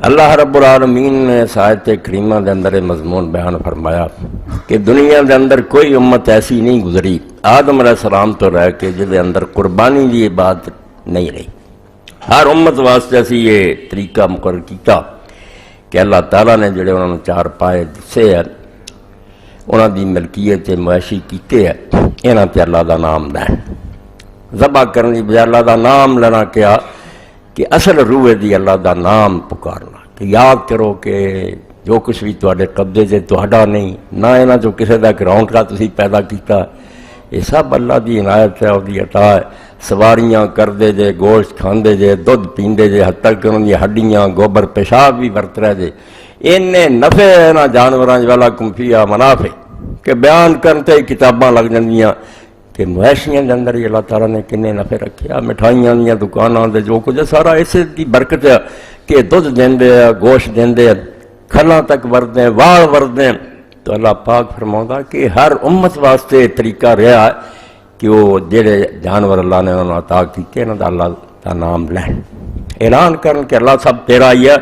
اللہ رب العالمین نے آیت کریمہ دے اندر مضمون بیان فرمایا کہ دنیا دے اندر کوئی امت ایسی نہیں گزری آدم علیہ السلام تو رہ کے جس دے اندر قربانی دی بات نہیں رہی۔ ہر امت واسطے اسی یہ طریقہ مقرر کیتا کہ اللہ تعالیٰ نے جڑے انہوں نے چار پائے دسے ہیں انہوں دی ملکیت مویشی کیتے ہیں، انہاں تے اللہ دا نام لین، ذبح کرنے کی بجائے اللہ دا نام لینا کیا کہ اصل روح دی اللہ دا نام پکارنا، کہ یاد کرو کہ جو کچھ بھی تواڈے قبضے سے تہاڈا نہیں، نہ انہاں جو کسی دا گراؤنڈ کا تسی پیدا کیتا، یہ سب اللہ دی عنایت ہے، اور دی عطا ہے۔ سواریاں کردے جے، گوشت کھاندے جے، دودھ پیندے جے، حتیٰ کہ انہاں دی ہڈیاں گوبر پیشاب بھی ورت رہے جے، انہیں نفع ہے نا جانوراں والا کمفیہ منافع کہ بیان کرتے ہی کتاباں لگ جاندیاں کہ مویشیاں دے اندر ہی اللہ تعالیٰ نے کنے نفع رکھیا، مٹھائیاں دیاں دکاناں دے جو کچھ سارا اسے دی برکت ہے کہ دودھ دیندے گوشت دیندے کھلاں تک وردیں وال وردیں۔ تو اللہ پاک فرماؤندا کہ ہر امت واسطے طریقہ رہا ہے کہ وہ جڑے جانور اللہ نے انہوں نے عطا کیتے انہاں دا اللہ دا نام لین، اعلان کرن کہ اللہ سب تیرا ہی ہے،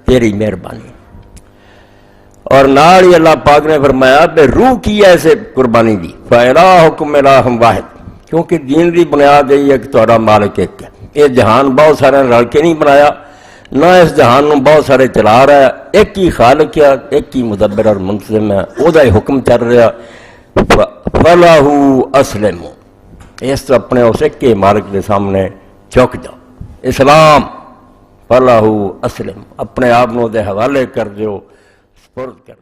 تیری مہربانی۔ اور نال ہی اللہ پاک نے فرمایا بے روح کی ہے اسے قربانی دی، فَإِلَٰهُكُمْ إِلَٰهٌ وَاحِدٌ، کیونکہ دین دی بنیاد یہی ہے کہ تہاڈا مالک ایک ہے۔ یہ جہان بہت سارے رل کے نہیں بنایا، نہ اس جہان نو بہت سارے چلا رہا ہے، ایک ہی خالق ہے، ایک ہی مدبر اور منتظم ہے، او دا ہی حکم چل رہا، فَلَهُ أَسْلِمُوا، اس تو اپنے اس ایک کے مالک کے سامنے جھک جاؤ، اسلام فَلَهُ أَسْلِمُوا، اپنے آپ نو دے حوالے کر دیو، سپرد کر